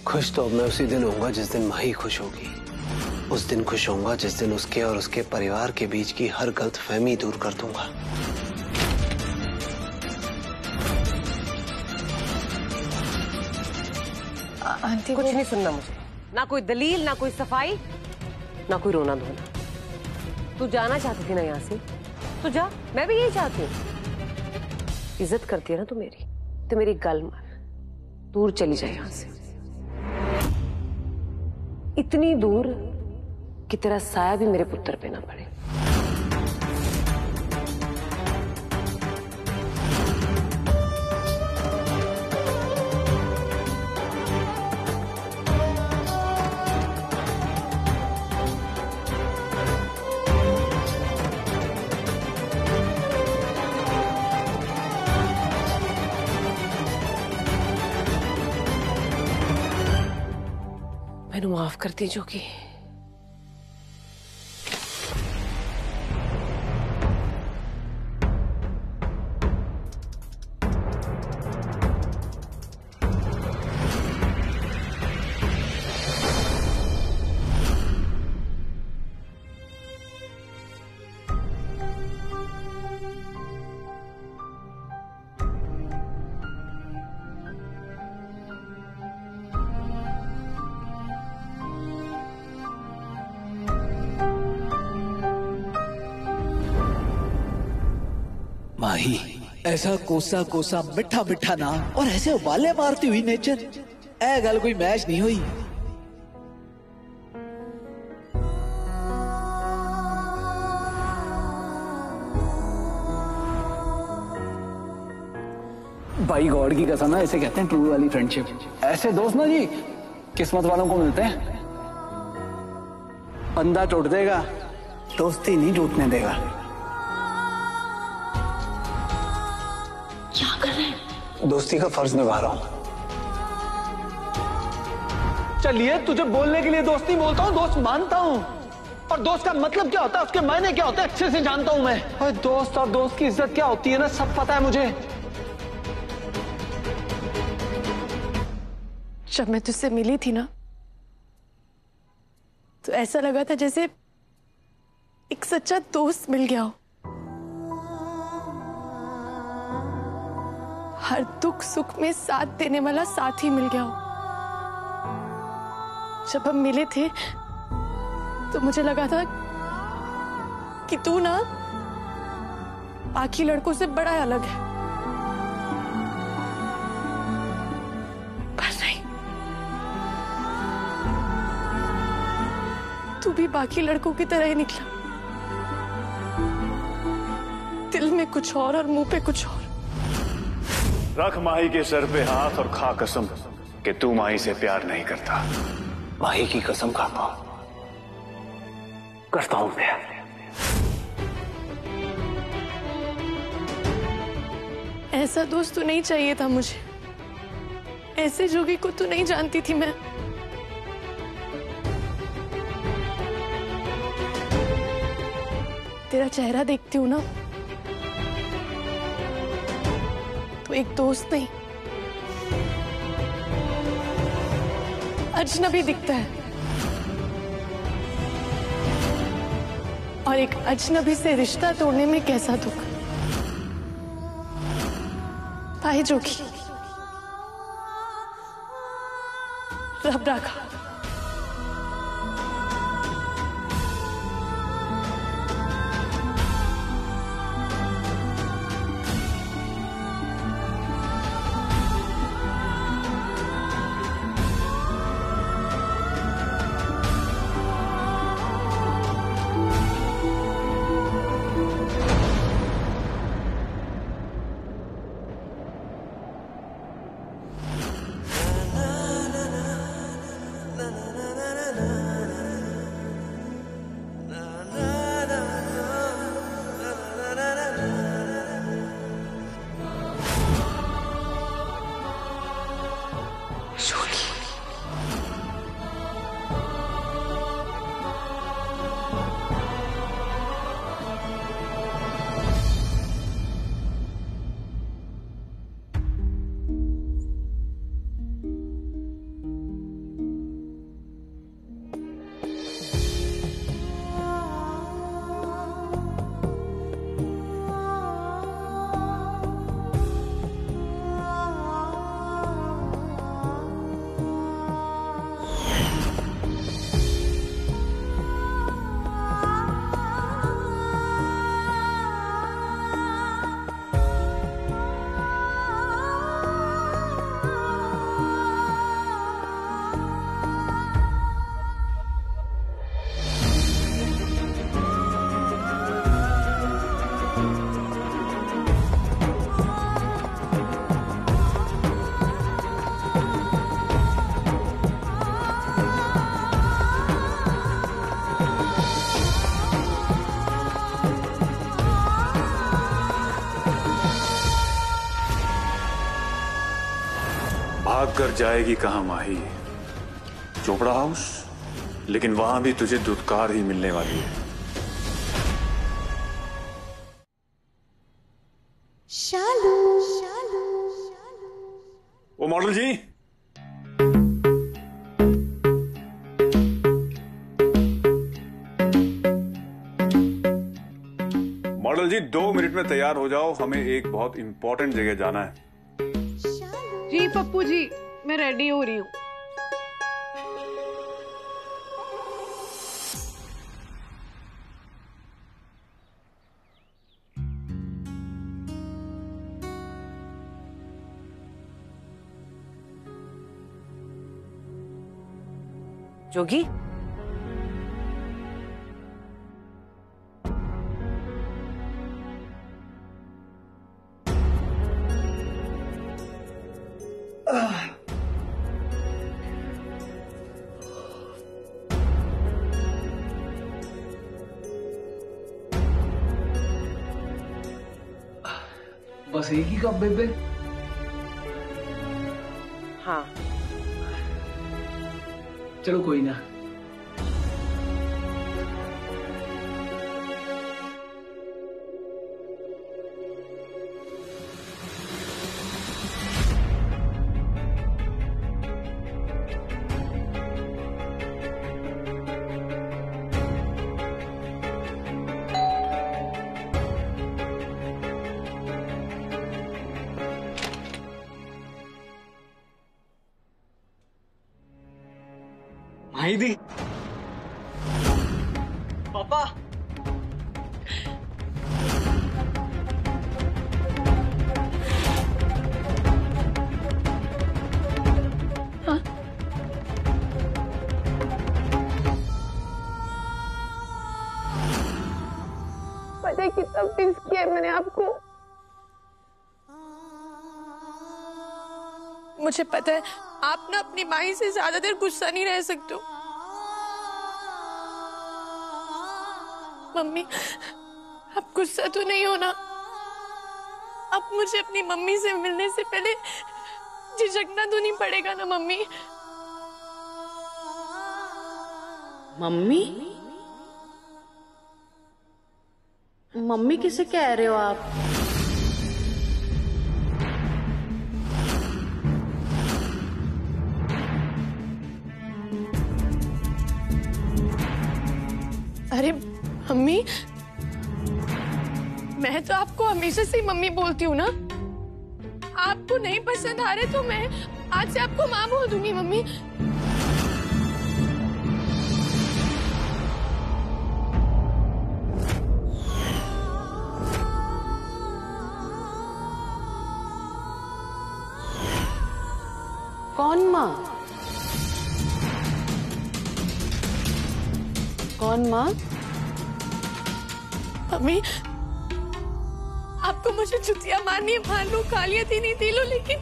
खुश तो अब मैं उसी दिन होऊंगा जिस दिन माही खुश होगी। उस दिन खुश होऊंगा जिस दिन उसके और उसके परिवार के बीच की हर गलतफहमी दूर कर दूंगा। आंटी कुछ नहीं सुनना मुझे, ना कोई दलील, ना कोई सफाई, ना कोई रोना धोना। तू जाना चाहती थी ना यहाँ से, तो जा, मैं भी यही चाहती हूँ। इज्जत करती है ना तू मेरी, तो मेरी गल मार, दूर चली जाए यहाँ से, इतनी दूर कि तेरा साया भी मेरे पुत्र पे ना पड़े। मैंने माफ करती जोगी। माही, ऐसा कोसा कोसा मिठा मिठा नाम और ऐसे उबाले मारती हुई नेचर, ऐ गल कोई मैच नहीं हुई। भाई गॉड की कसम है, ऐसे कहते हैं ट्रू वाली फ्रेंडशिप। ऐसे दोस्त ना जी किस्मत वालों को मिलते हैं। बंदा टूट देगा, दोस्ती नहीं टूटने देगा। क्या कर रहे हैं? दोस्ती का फर्ज निभा रहा हूं। चलिए, तुझे बोलने के लिए दोस्त नहीं बोलता हूँ, दोस्त मानता हूँ। और दोस्त का मतलब क्या होता है, उसके मायने क्या होते हैं, अच्छे से जानता हूँ मैं। और दोस्त और दोस्त की इज्जत क्या होती है ना, सब पता है मुझे। जब मैं तुझसे मिली थी ना, तो ऐसा लगा था जैसे एक सच्चा दोस्त मिल गया हो। हर दुख सुख में साथ देने वाला साथी मिल गया हो। जब हम मिले थे तो मुझे लगा था कि तू ना बाकी लड़कों से बड़ा अलग है, पर नहीं, तू भी बाकी लड़कों की तरह ही निकला। दिल में कुछ और मुंह पे कुछ और। रख माही के सर पे हाथ और खा कसम कि तू माही से प्यार नहीं करता। माही की कसम खाता हूं, करता हूं प्यार। ऐसा दोस्त तो नहीं चाहिए था मुझे। ऐसे जोगी को तो नहीं जानती थी मैं। तेरा चेहरा देखती हूं ना, तो एक दोस्त नहीं, अजनबी दिखता है। और एक अजनबी से रिश्ता तोड़ने में कैसा दुख। भाई जोगी, रब रखा। भाग कर जाएगी कहां माही? चोपड़ा हाउस, लेकिन वहां भी तुझे दुत्कार ही मिलने वाली है। शालू। ओ मॉडल जी, मॉडल जी 2 मिनट में तैयार हो जाओ, हमें एक बहुत इंपॉर्टेंट जगह जाना है। जी पप्पू जी, मैं रेडी हो रही हूँ। जोगी, बस एक ही कप बेबे? हाँ चलो कोई ना। माही दी, पापा, पता है कितना मिस किया है मैंने आपको। मुझे पता है आप ना अपनी माई से ज्यादा देर गुस्सा नहीं रह सकते हो। मम्मी, आप गुस्सा तो नहीं हो ना? अब मुझे अपनी मम्मी से मिलने से पहले झिझकना तो नहीं पड़ेगा ना मम्मी? मम्मी? मम्मी किसे कह रहे हो आप? अरे मम्मी, मैं तो आपको हमेशा से मम्मी बोलती हूँ ना। आपको नहीं पसंद आ रहे तो मैं आज से आपको माँ बोल दूंगी मम्मी। कौन माँ? कौन माँ? मम्मी, आपको मुझे जुतियां मारनी है, मान लो, गालियां नहीं दी लो, लेकिन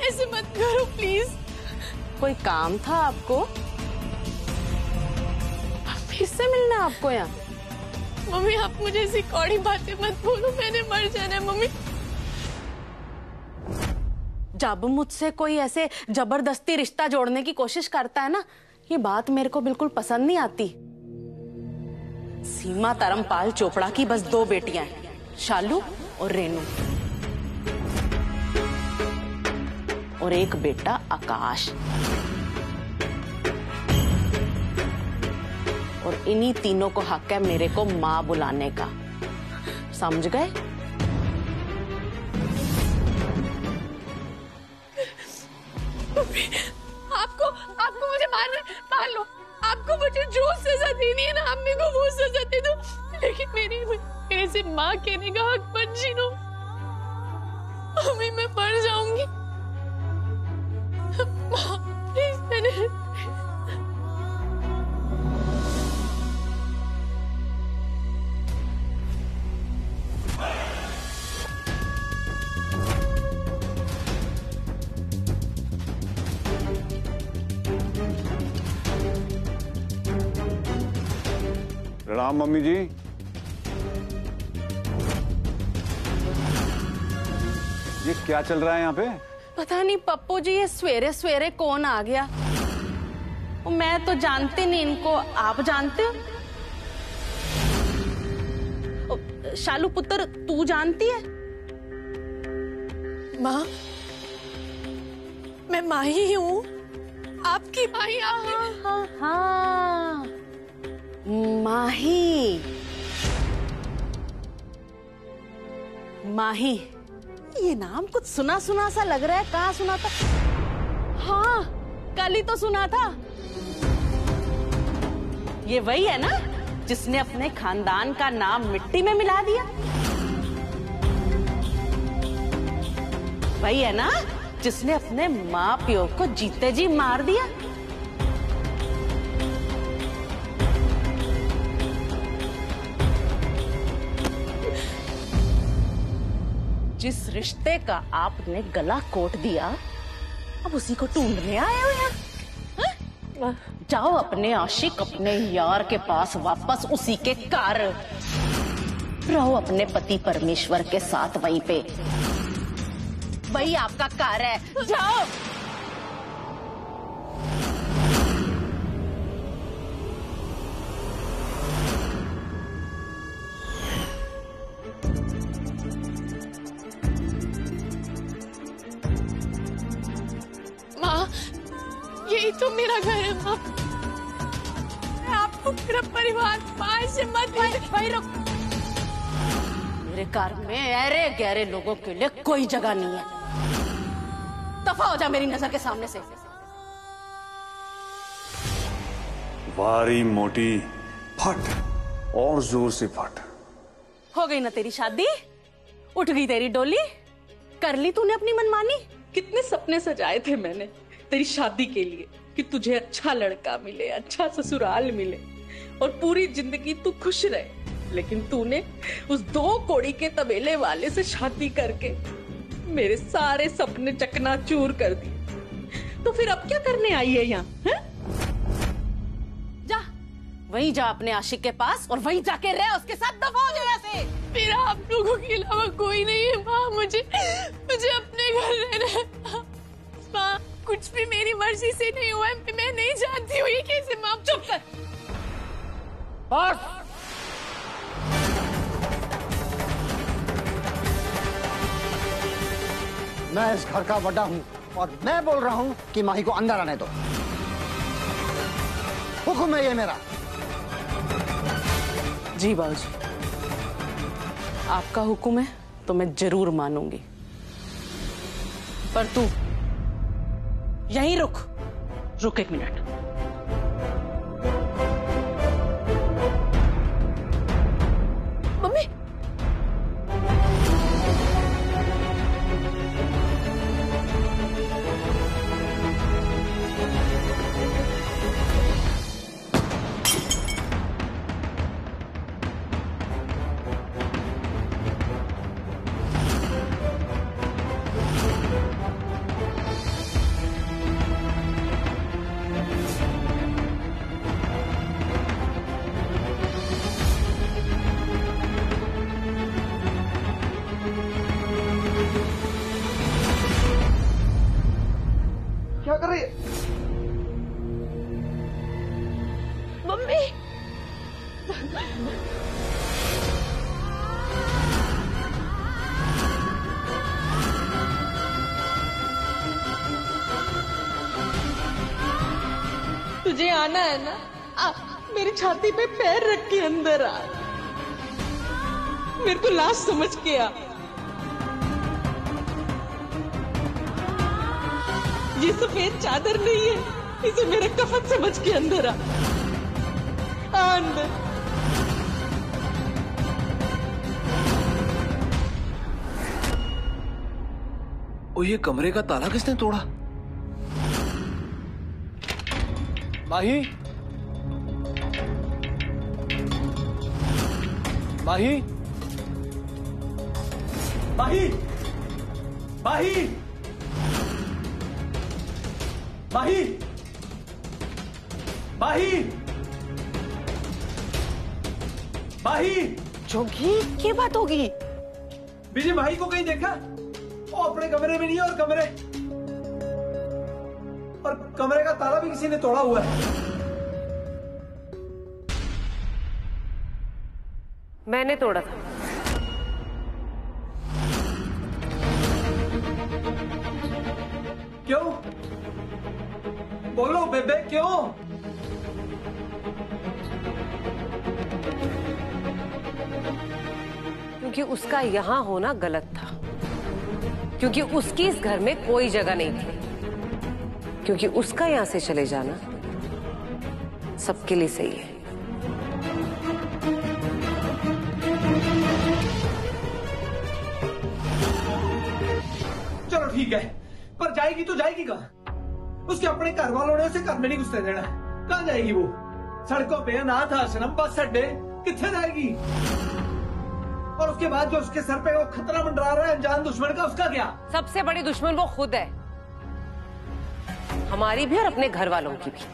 ऐसे मत करो प्लीज। कोई काम था आपको? किससे मिलना है आपको यहाँ? मम्मी, आप मुझे ऐसी कौड़ी बातें मत बोलो, मैंने मर जाना है मम्मी। जब मुझसे कोई ऐसे जबरदस्ती रिश्ता जोड़ने की कोशिश करता है ना, ये बात मेरे को बिल्कुल पसंद नहीं आती। सीमा धर्मपाल चोपड़ा की बस 2 बेटियां हैं, शालू और रेनू, और एक बेटा आकाश। और इन्हीं तीनों को हक है मेरे को मां बुलाने का, समझ गए? आपको मुझे मार लो, आपको मुझे जो सजा देनी है ना, आप मेरे को वो सजा दे दो, लेकिन मेरे से माँ कहने का हक मत छीनो। मम्मी, मैं मर जाऊंगी। माँ, प्लीज, मैंने प्रणाम मम्मी जी। ये क्या चल रहा है यहाँ पे? पता नहीं पप्पू जी ये सवेरे सवेरे कौन आ गया। मैं तो जानती नहीं इनको, आप जानते हो? शालू पुत्र तू जानती है? माँ, मैं माही ही हूँ, आपकी माही। हाँ, माही। माही, ये नाम कुछ सुना सुना सा लग रहा है। कहाँ सुना था? हाँ, कल ही तो सुना था। ये वही है ना जिसने अपने खानदान का नाम मिट्टी में मिला दिया? वही है ना जिसने अपने माँ प्यो को जीते जी मार दिया? जिस रिश्ते का आपने गला कोट दिया, अब उसी को ढूंढने आए हो यहाँ? जाओ अपने आशिक, अपने यार के पास वापस, उसी के घर रहो, अपने पति परमेश्वर के साथ वहीं पे। वही आपका घर है, जाओ। माँ, यही तो मेरा घर है माँ। मैं आपको मेरा परिवार माँ से मत वही रुक। मेरे घर में ऐरे गहरे लोगों के लिए कोई जगह नहीं है। दफा हो जा मेरी नजर के सामने से। वारी मोटी फट, और जोर से फट। हो गई ना तेरी शादी, उठ गई तेरी डोली, कर ली तूने अपनी मनमानी। कितने सपने सजाए थे मैंने तेरी शादी के लिए कि तुझे अच्छा लड़का मिले, अच्छा ससुराल मिले और पूरी जिंदगी तू खुश रहे। लेकिन तूने उस 2 कौड़ी के तबेले वाले से शादी करके मेरे सारे सपने चकनाचूर कर दिए। तो फिर अब क्या करने आई है यहाँ? जा, वहीं जा अपने आशिक के पास और वहीं जाके रह उसके साथ। दफा हो जाए से। मेरा आप लोगों के अलावा कोई नहीं है माँ। मुझे अपने घर रहना है माँ। कुछ भी मेरी मर्जी से नहीं हुआ है। मैं नहीं जानती हूँ ये कैसे। माँ चुप कर। बस। मैं इस घर का बड़ा हूँ और मैं बोल रहा हूँ कि माही को अंदर आने दो। हुक्म है ये मेरा। जी बाबूजी, आपका हुक्म है तो मैं जरूर मानूंगी। पर तू यहीं रुक 1 मिनट। मम्मी, क्या कर रही है? मम्मी, तुझे आना है ना? आ, मेरी छाती पे पैर रख के अंदर आ। मेरे को लाश समझ के आ। ये सफेद चादर नहीं है, इसे मेरा कफन समझ के अंदर आ। अंदर। ओ, ये कमरे का ताला किसने तोड़ा? माही, माही, माही, माही, माही, माही, माही। जोगी, क्या बात होगी? बीजी माही को कहीं देखा? वो अपने कमरे में नहीं है और कमरे और कमरे का ताला भी किसी ने तोड़ा हुआ है। मैंने तोड़ा था। क्यों? बोलो बेबे, क्यों? क्योंकि उसका यहां होना गलत था, क्योंकि उसकी इस घर में कोई जगह नहीं थी, क्योंकि उसका यहां से चले जाना सबके लिए सही है। चलो ठीक है, पर जाएगी तो जाएगी कहाँ? उसके अपने घर वालों ने उसे घर में नहीं घुसने देना। कहाँ जाएगी वो? सड़कों पे, अनाथ आश्रम, बस अड्डे, कितने जाएगी? और उसके बाद जो उसके सर पे वो खतरा मंडरा रहा है अनजान दुश्मन का, उसका क्या? सबसे बड़ी दुश्मन वो खुद है, हमारी भी और अपने घर वालों की भी।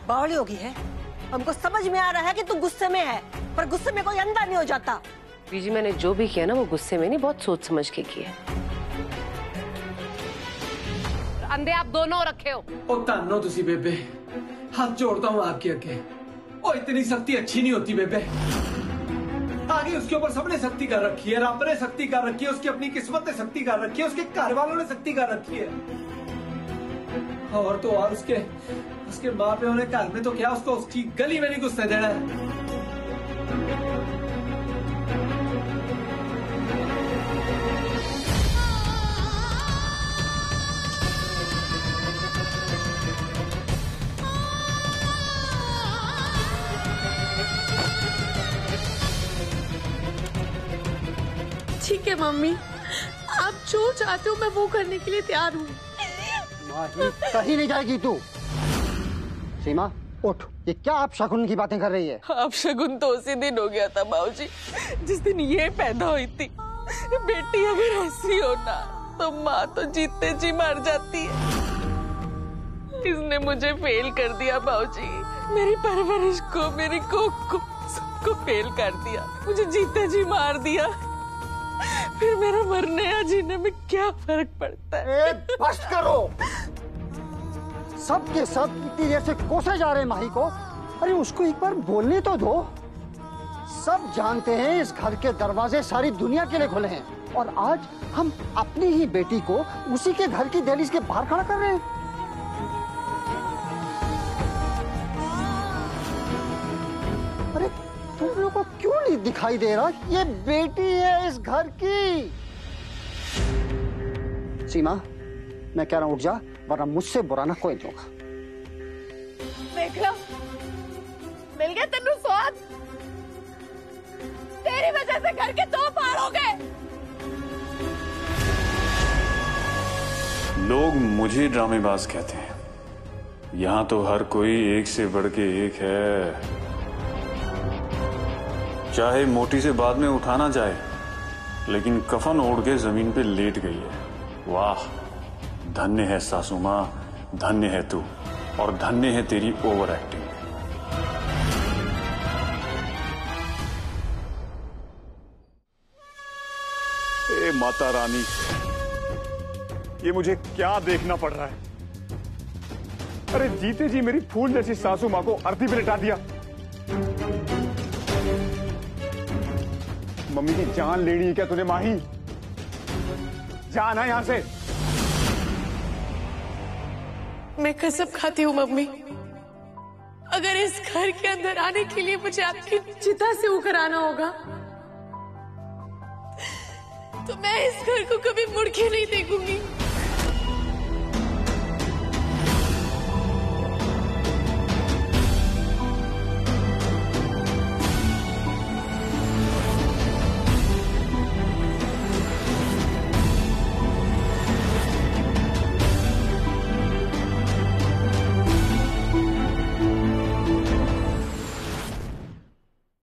बावली होगी है, हमको समझ में आ रहा है कि तू गुस्से में है, पर गुस्से में कोई अंधा नहीं हो जाता। बीजी, मैंने जो भी किया ना वो गुस्से में नहीं, बहुत सोच समझ के किया। अंधे आप दोनों रखे हो। ओ तानो तुसी बेबे, हाथ जोड़ता हूँ आपके आगे। ओ इतनी सख्ती अच्छी नहीं होती बेबे। आगे उसके ऊपर सबने सख्ती कर रखी है, रब ने सख्ती कर रखी है, उसकी अपनी किस्मत ने सख्ती कर रखी है, उसके घर वालों ने सख्ती कर रखी है। और तो और उसके माँ प्यो ने घर में तो क्या उसको उसकी गली में नहीं घुसने देना है। ठीक है मम्मी, आप जो चाहते हो मैं वो करने के लिए तैयार हूँ। माही, कहीं नहीं जाएगी तू। सीमा उठ, ये क्या आप शगुन की बातें कर रही है? आप शगुन तो उसी दिन हो गया था बाबूजी, जिस दिन ये पैदा हुई थी। बेटी अगर ऐसी हो ना तो माँ तो जीते जी मर जाती है। इसने मुझे फेल कर दिया बाबूजी, मेरी परवरिश को, मेरी कोख को, सबको फेल कर दिया। मुझे जीते जी मार दिया। फिर मेरा मरने या जीने में क्या फर्क पड़ता है? बस करो। सब के सब इतनी देर से कोसे जा रहे हैं माही को। अरे उसको एक बार बोलने तो दो। सब जानते हैं इस घर के दरवाजे सारी दुनिया के लिए खुले हैं, और आज हम अपनी ही बेटी को उसी के घर की दहलीज के बाहर खड़ा कर रहे हैं। अरे तुम लोगों को क्यों नहीं दिखाई दे रहा? ये बेटी है इस घर की। सीमा, मैं कह रहा हूं उठ जा, वरना मुझसे बुरा ना कोई होगा। देख लो, मिल गया तेनू स्वाद। तेरी वजह से घर के 2 पार हो गए। लोग मुझे ड्रामेबाज कहते हैं, यहाँ तो हर कोई एक से बढ़ के एक है। चाहे मोटी से बाद में उठाना चाहे, लेकिन कफन ओढ़ के जमीन पे लेट गई है। वाह, धन्य है सासू माँ, धन्य है तू, और धन्य है तेरी ओवर एक्टिंग। ए माता रानी, ये मुझे क्या देखना पड़ रहा है? अरे जीते जी मेरी फूल जैसी सासू माँ को अर्थी पे लिटा दिया। मम्मी की जान लेनी है क्या तूने माही? जाना यहां से। मैं कसम खाती हूँ मम्मी, अगर इस घर के अंदर आने के लिए मुझे आपकी चिता से ऊपर आना होगा तो मैं इस घर को कभी मुड़ के नहीं देखूंगी।